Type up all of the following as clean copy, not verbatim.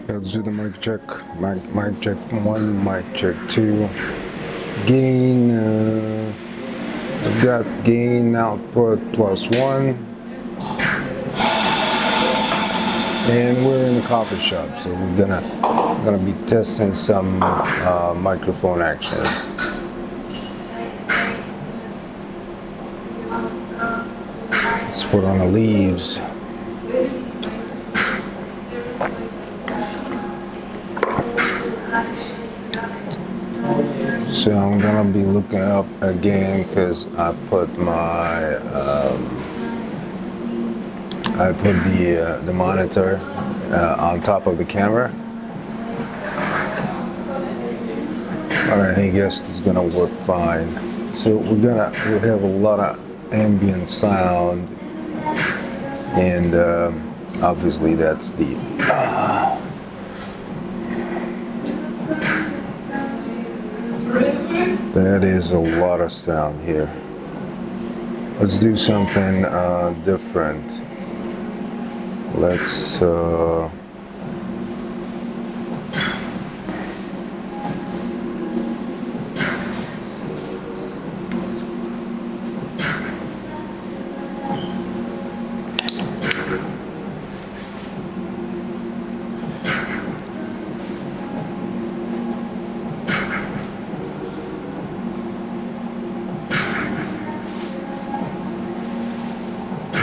Let's do the mic check. Mic check 1, mic check 2. Gain, I've got gain output +1. And we're in the coffee shop, so we're gonna be testing some microphone actions. Let's put on the leaves. So I'm gonna be looking up again because I put the monitor on top of the camera. Alright, I guess it's gonna work fine. So we'll have a lot of ambient sound, and obviously that's the that is a lot of sound here. Let's do something different. Let's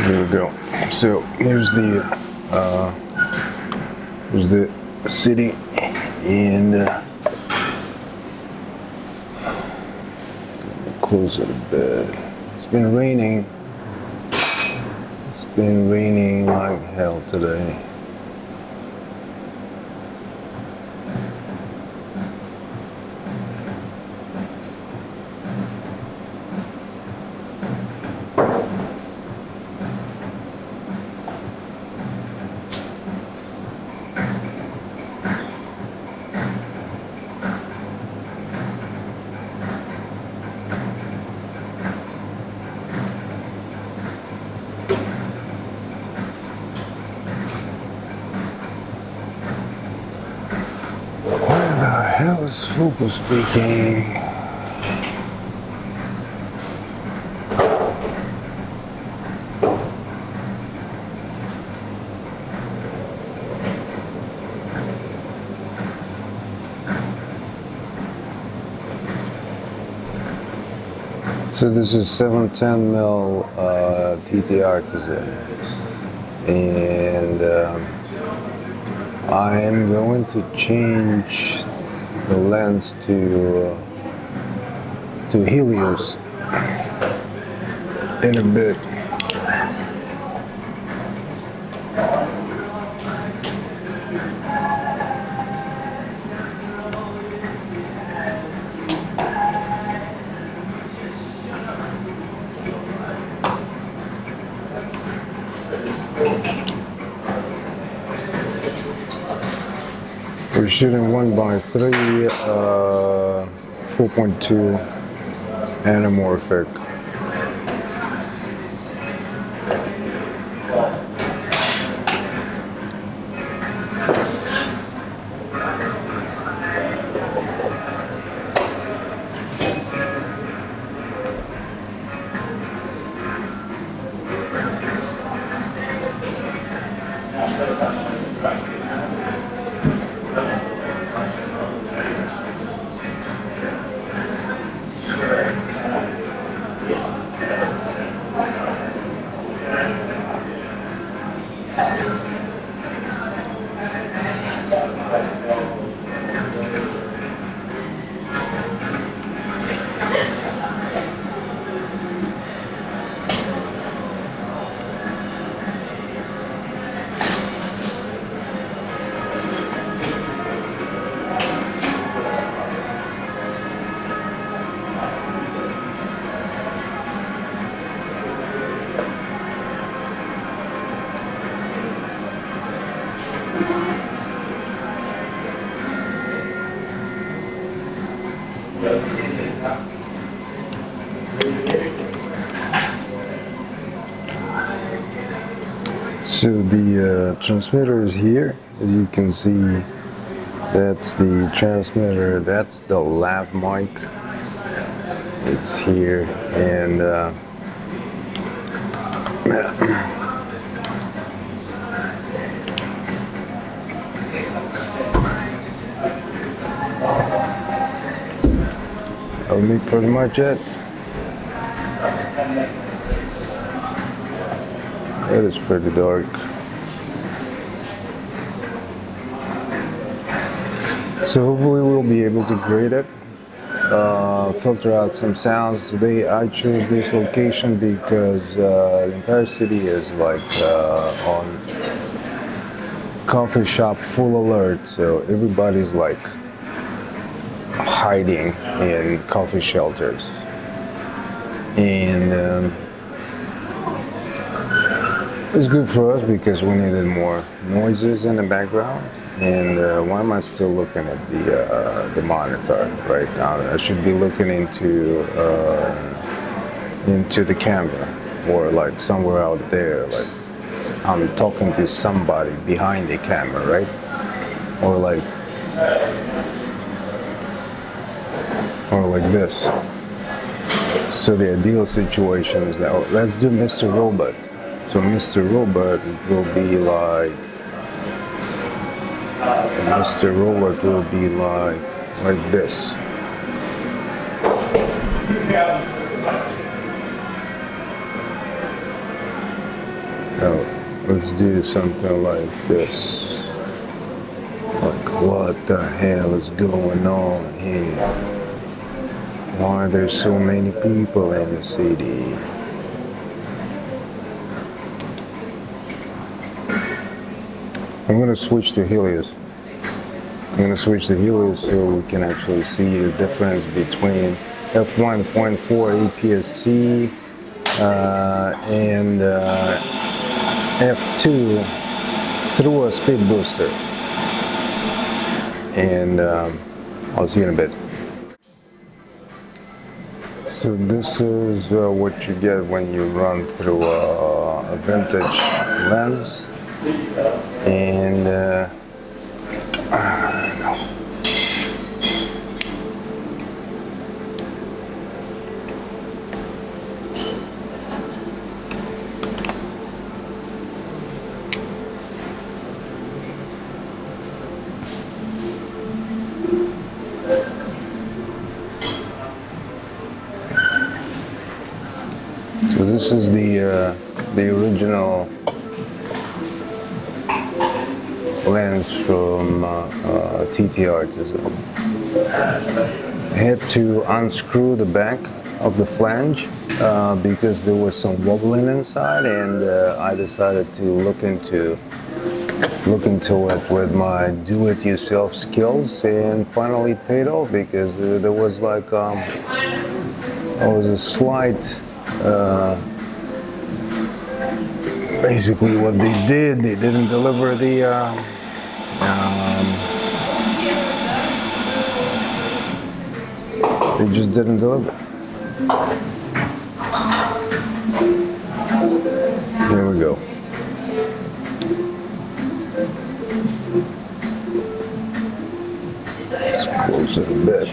there we go. So here's the city, and close it a bit. It's been raining. It's been raining like hell today. Where the hell is Fuku speaking? So this is 710mm TT Artisan, and I am going to change the lens to Helios in a bit. We're shooting 1:3, 4.2 anamorphic. So the transmitter is here. As you can see, that's the transmitter. That's the lav mic. It's here, and that'll be pretty much it. It is pretty dark. So hopefully we'll be able to grade it, filter out some sounds. Today I chose this location because the entire city is like on coffee shop full alert, so everybody's like hiding in coffee shelters. And it's good for us because we needed more noises in the background. And why am I still looking at the monitor right now? I should be looking into the camera, or like somewhere out there, like I'm talking to somebody behind the camera, right? Or like this. So the ideal situation is that, oh, let's do Mr. Robot. So Mr. Robot will be like, like this. Now, let's do something like this. Like, what the hell is going on here? Why are there so many people in the city? I'm going to switch to Helios. So we can actually see the difference between f1.4 APS-C and f2 through a speed booster. And I'll see you in a bit. So this is what you get when you run through a vintage lens. And I don't know. So this is the original lens from TT Artisan. I had to unscrew the back of the flange because there was some wobbling inside, and I decided to look into it with my do-it-yourself skills, and finally it paid off because there was like a slight. Basically, what they didn't deliver the. They just didn't deliver. Here we go. Let's close it a bit.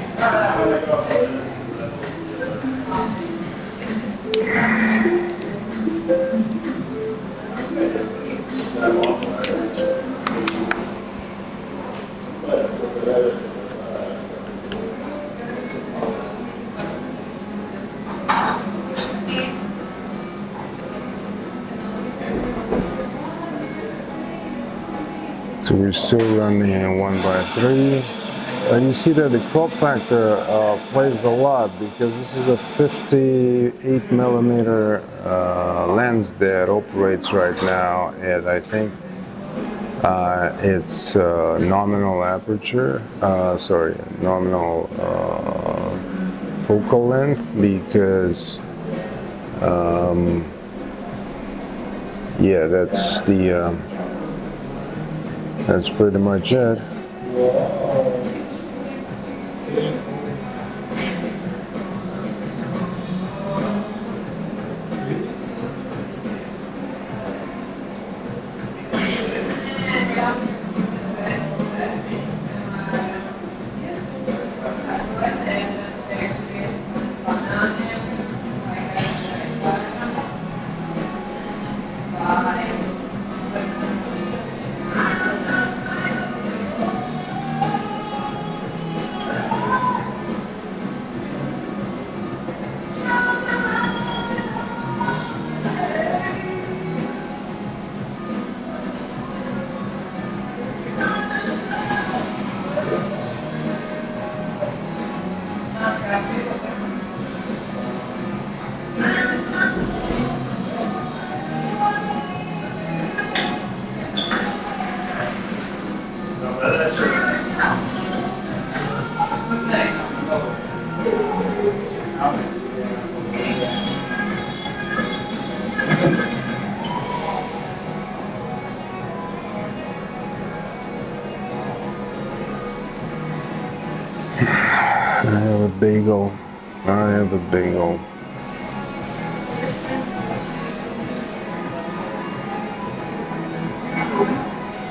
So we're still running in 1:3. You see that the crop factor plays a lot because this is a 58mm lens that operates right now, and I think it's nominal aperture, nominal focal length, because yeah, that's pretty much it. I have a bagel. I have a bagel.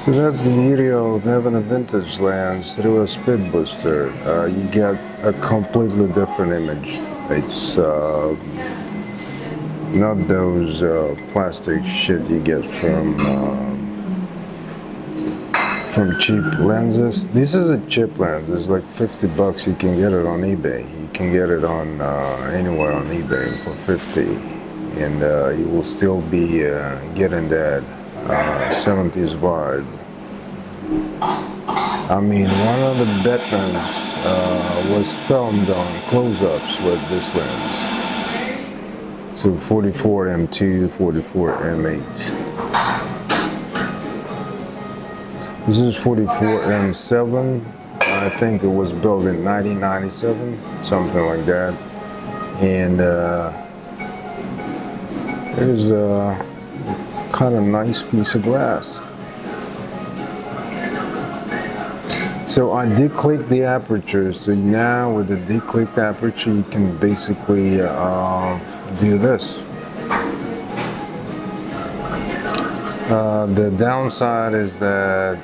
So that's the beauty of having a vintage lens through a speed booster. You get a completely different image. It's not those plastic shit you get from cheap lenses. This is a cheap lens. It's like 50 bucks. You can get it on eBay. You can get it on anywhere on eBay for 50, and you will still be getting that 70s vibe. I mean, one of the Batmans was filmed on close-ups with this lens. So 44m-2, 44m-8. This is 44m-7. I think it was built in 1997, something like that. And it is a kind of nice piece of glass. So I declicked the aperture. So now with the declicked aperture, you can basically do this. The downside is that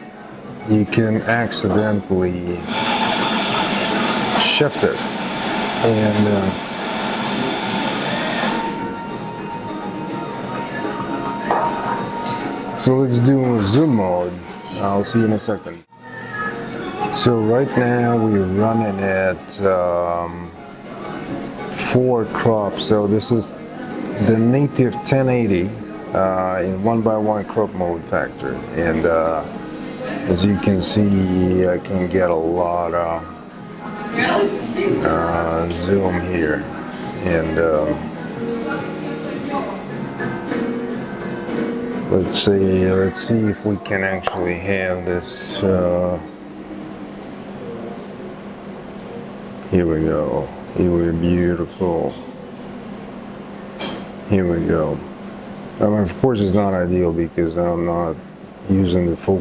you can accidentally shift it, and so let's do zoom mode. I'll see you in a second. So right now we're running at 4 crop. So this is the native 1080 in 1:1 crop mode factor, and as you can see, I can get a lot of zoom here, and let's see if we can actually have this. Here we go. Here we're beautiful. Here we go. I mean, of course, it's not ideal because I'm not using the full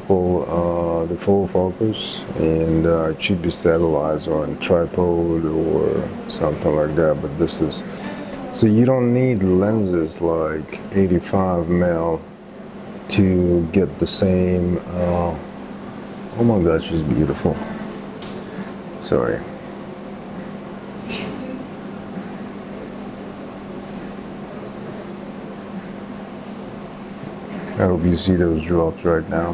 focus and cheap stabilizer on tripod or something like that. But this is, so you don't need lenses like 85mm to get the same. Oh my God, she's beautiful. Sorry. I hope you see those drops right now.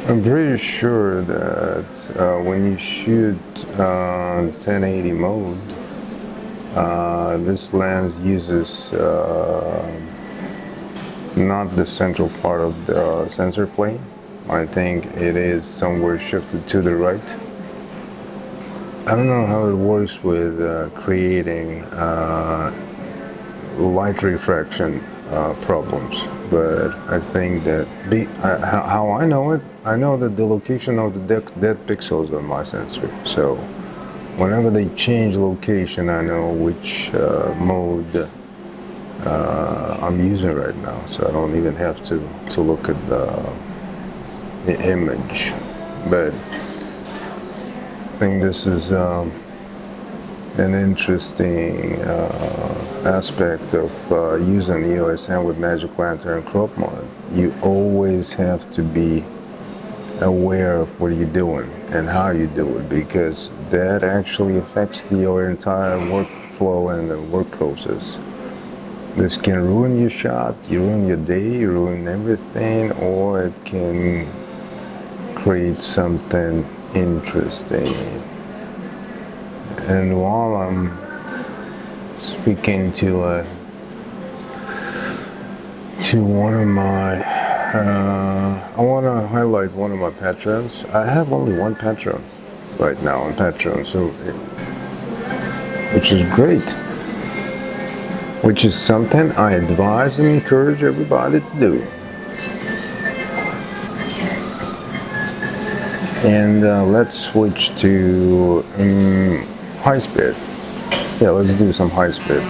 I'm pretty sure that when you shoot 1080 mode, this lens uses not the central part of the sensor plane. I think it is somewhere shifted to the right. I don't know how it works with creating light refraction problems, but I think that how I know it, I know that the location of the dead pixels on my sensor. So whenever they change location, I know which mode I'm using right now. So I don't even have to look at the image. But I think this is an interesting aspect of using EOS and with Magic Lantern and CropMood. You always have to be aware of what you're doing and how you do it, because that actually affects your entire workflow and the work process. This can ruin your shot, ruin your day, ruin everything, or it can create something interesting. And while I'm speaking to one of my, I want to highlight one of my patrons. I have only one patron, right now on Patreon, so which is great. Which is something I advise and encourage everybody to do. And let's switch to high speed. Yeah, let's do some high speed.